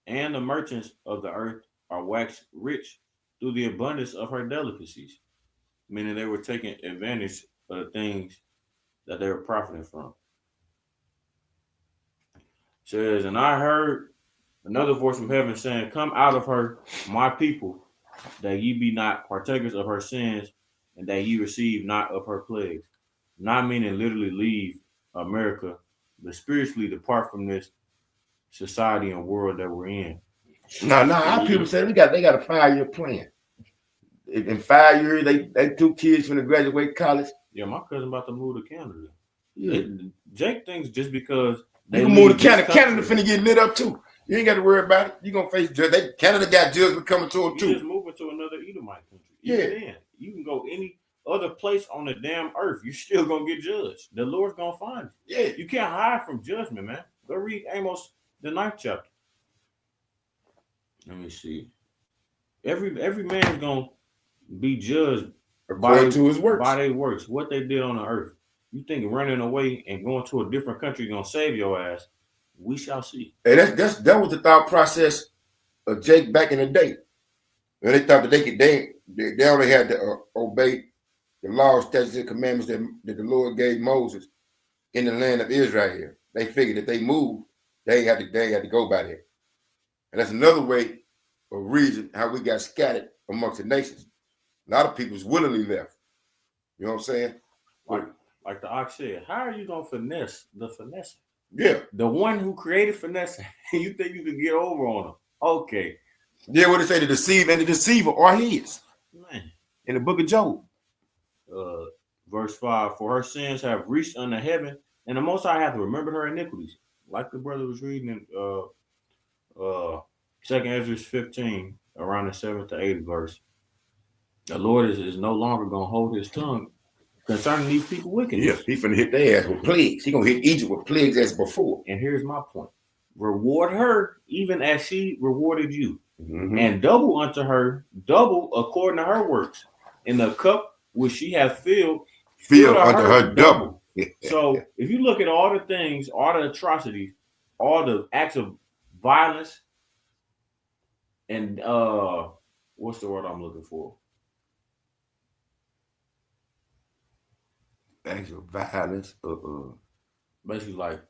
and the merchants of the earth are waxed rich through the abundance of her delicacies, meaning they were taking advantage of the things that they were profiting from. It says, and I heard another voice from heaven saying, come out of her, my people, that ye be not partakers of her sins, and that ye receive not of her plagues. Not meaning literally leave America, but spiritually depart from this society and world that we're in. No, our people say they got a 5-year plan. In 5 years, they 2 kids finna graduate college. Yeah, my cousin about to move to Canada. Yeah. Jake thinks just because they can move to Canada, Canada finna get lit up too. You ain't got to worry about it. You gonna face judge. Canada got judgment coming to them too. You just moving to another Edomite country. Even then, you can go any other place on the damn earth. You still gonna get judged. The Lord's gonna find you. Yeah, you can't hide from judgment, man. Go read Amos the 9th chapter. Let me see. Every man's gonna be judged by his works. By their works, what they did on the earth. You think running away and going to a different country is gonna save your ass? We shall see. Hey, that was the thought process of Jake back in the day. And they thought that they only had to obey the laws, statutes, and commandments that the Lord gave Moses in the land of Israel. They figured if they moved, they had to go by that. And that's another way or reason how we got scattered amongst the nations. A lot of people's willingly left. You know what I'm saying? Like the ox said, how are you gonna finesse the finesse? Yeah. The one who created finesse, you think you can get over on him? Okay. Yeah, what they say, the deceiver and the deceiver are his. Man. In the book of Job. Verse 5, for her sins have reached unto heaven, and the Most High hath remembered her iniquities. Like the brother was reading in 2 Ezra 15, around the 7th to 8th verse. The Lord is no longer going to hold his tongue concerning these people wickedness. Yeah, he finna hit their ass with plagues. He gonna hit Egypt with plagues as before. And here's my point. Reward her even as she rewarded you. Mm-hmm. And double unto her, double according to her works. In the cup which she hath filled unto her double. So if you look at all the things, all the atrocities, all the acts of violence, and what's the word I'm looking for? Acts of violence. Basically like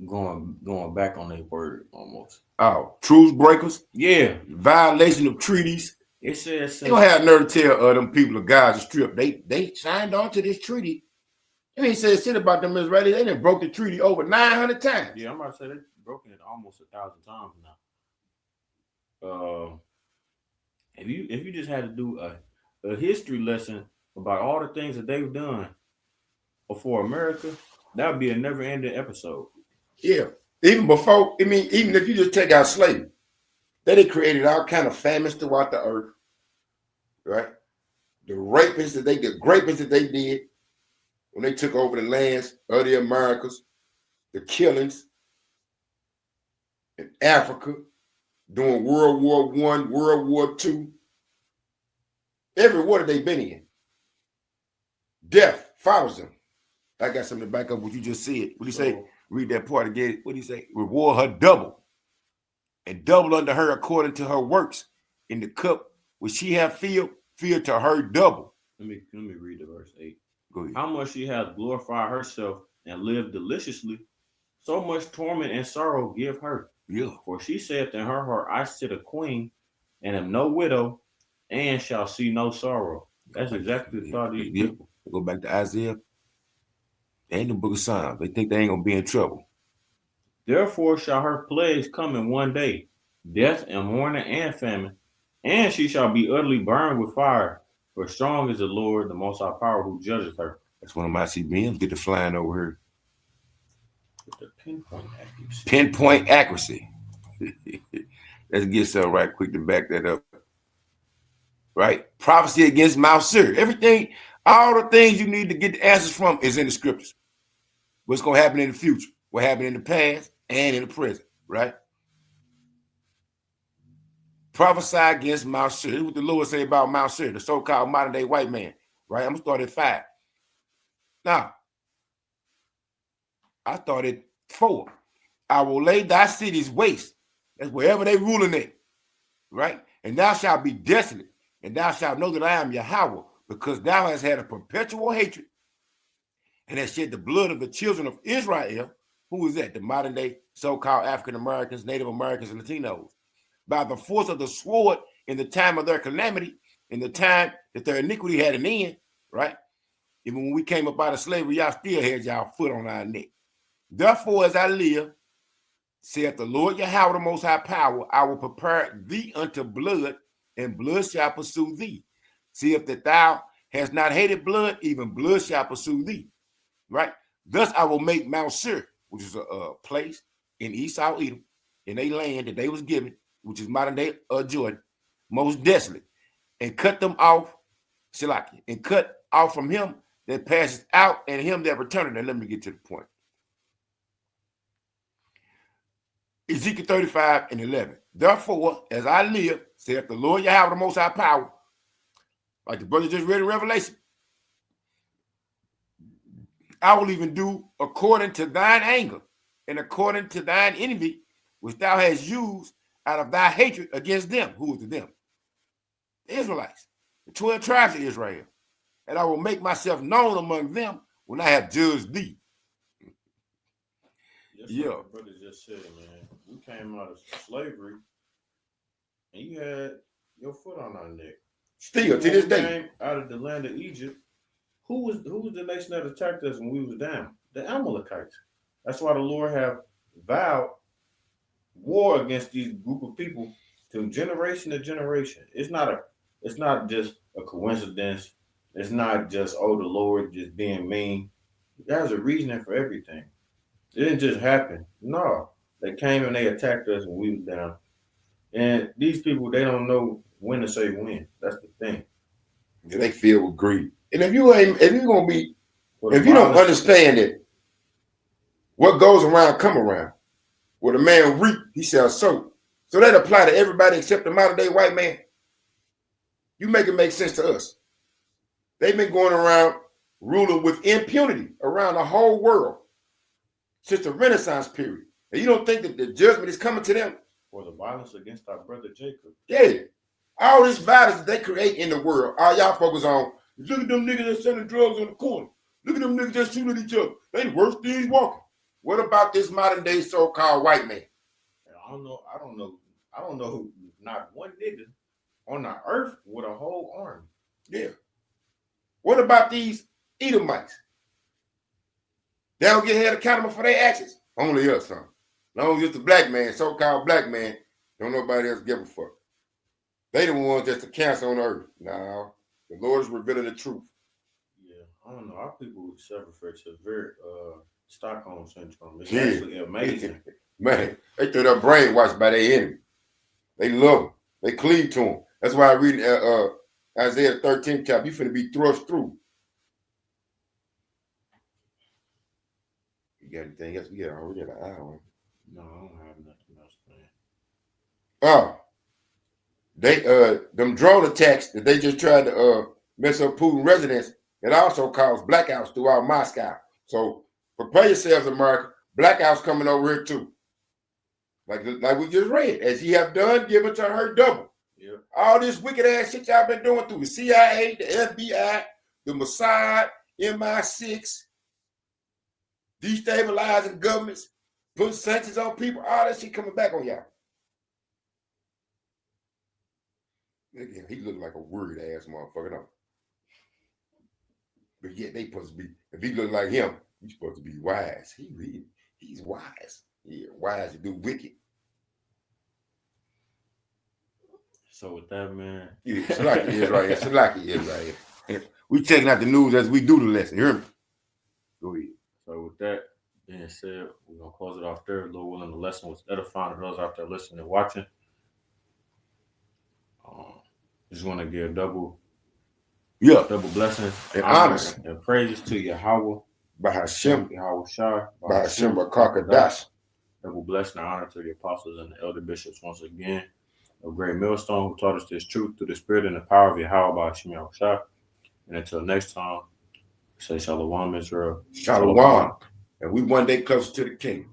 going back on their word almost. Oh, truce breakers. Yeah. Violation of treaties. It says they don't have nerve to tell them people of Gaza Strip. They signed on to this treaty. And he said shit about them Israelis. They done broke the treaty over 900 times. Yeah, I'm about to say they've broken it almost 1,000 times now. If you just had to do a history lesson about all the things that they've done for America, that would be a never-ending episode. Yeah. Even before, even if you just take out slavery, they created all kind of famines throughout the earth. Right? The rapists that they did when they took over the lands of the Americas, the killings in Africa during World War I, World War II. Every war that they've been in. Death follows them. I got something to back up what you just said. What do you say? Read that part again. What do you say? Reward her double. And double unto her according to her works. In the cup which she hath filled to her double. Let me read the verse 8. Go ahead. How much she hath glorified herself and lived deliciously, so much torment and sorrow give her. Yeah. For she saith in her heart, I sit a queen and am no widow, and shall see no sorrow. That's exactly the thought of these people. Go back to Isaiah. They ain't the book of Psalms. They think they ain't gonna be in trouble. Therefore shall her plagues come in one day, death and mourning and famine, and she shall be utterly burned with fire. For strong is the Lord, the Most High Power, who judges her. That's one of my CBMs get to flying over here. With the pinpoint accuracy. Pinpoint accuracy. Let's get something right quick to back that up. Right? Prophecy against Mount Seir. Everything, all the things you need to get the answers from is in the scriptures. What's going to happen in the future, what happened in the past, and in the present, right? Prophesy against Mount Seir. This is what the Lord say about Mount Seir, the so-called modern-day white man, right? I'm going to start at 5. Now, I thought at 4. I will lay thy cities waste. That's wherever they ruling it, right? And thou shalt be desolate, and thou shalt know that I am Yahweh, because thou hast had a perpetual hatred, and hast shed the blood of the children of Israel. Who is that? The modern day so-called African Americans, Native Americans, and Latinos. By the force of the sword in the time of their calamity, in the time that their iniquity had an end, right? Even when we came up out of slavery, y'all still had y'all foot on our neck. Therefore, as I live, saith the Lord Yahweh, the Most High Power, I will prepare thee unto blood, and blood shall pursue thee. See if that thou hast not hated blood, even blood shall pursue thee. Right? Thus I will make Mount Seir, which is a place in Esau, Edom, in a land that they was given, which is modern day Jordan, most desolate, and cut them off, Shilaki, and cut off from him that passes out and him that returneth. And let me get to the point. Ezekiel 35:11. Therefore, as I live, saith the Lord Yahweh, the Most High Power, like the brother just read in Revelation, I will even do according to thine anger and according to thine envy, which thou hast used out of thy hatred against them. Who is them? The Israelites. the 12 tribes of Israel, and I will make myself known among them when I have judged thee. Yeah. Like the brother just said, man, we came out of slavery, and you had your foot on our neck. Still to this day, came out of the land of Egypt. Who was the nation that attacked us when we was down? The Amalekites. That's why the Lord have vowed war against these group of people to generation to generation. It's not just a coincidence. It's not just, oh, the Lord just being mean. There's a reasoning for everything. It didn't just happen. No, they came and they attacked us when we was down. And these people, they don't know when to say when. That's the thing. They filled with greed. And if you don't understand it, what goes around come around. What a man reap, he shall sow. So that apply to everybody except the modern day white man. You make it make sense to us. They've been going around ruling with impunity around the whole world since the Renaissance period. And you don't think that the judgment is coming to them? For the violence against our brother Jacob. Yeah. All this violence that they create in the world, all y'all focus on, look at them niggas that selling drugs on the corner. Look at them niggas that shooting at each other. They the worst things walking. What about this modern day so-called white man? I don't know not one nigga on the earth with a whole army. Yeah. What about these Edomites? They don't get held accountable for their actions. Only us, son. As long as it's the black man, so-called black man, don't nobody else give a fuck. They the ones that's the cancer on earth. No, the Lord is revealing the truth. Yeah, I don't know. Our people suffer for severe Stockholm syndrome. It's actually amazing. Man, they threw their brainwashed by their enemy. They love them. They cleave to them. That's why I read Isaiah 13 chapter. You finna be thrust through. You got anything else? We got an hour. No, I don't have nothing else, man. Oh. Them drone attacks that they just tried to mess up Putin residence, it also caused blackouts throughout Moscow. So prepare yourselves, America. Blackouts coming over here too. Like we just read. As ye have done, give it to her double. Yeah. All this wicked ass shit y'all been doing through the CIA, the FBI, the Mossad, MI6, destabilizing governments, putting sanctions on people, all that shit coming back on y'all. He looked like a worried ass motherfucker, though. But yet they supposed to be, if he look like him, he's supposed to be wise. He's wise. Yeah, wise to do wicked. So with that, man. Yeah, Salaki is right here. Salaki is right here. We checking out the news as we do the lesson. You hear me? Go ahead. So with that being said, we're gonna close it off there. Lord willing, the lesson was edifying to those out there listening and watching. Just want to give double blessings and honors and praises to Yahweh, Bahashem, Yahweh Shai, Bahashem Bakakadash. Double blessing and honor to the apostles and the elder bishops once again. A great millstone who taught us this truth through the spirit and the power of Yahweh Bahashem Yahweh Shai. And until next time, say Shalom Israel. Shalom. And we one day closer to the kingdom.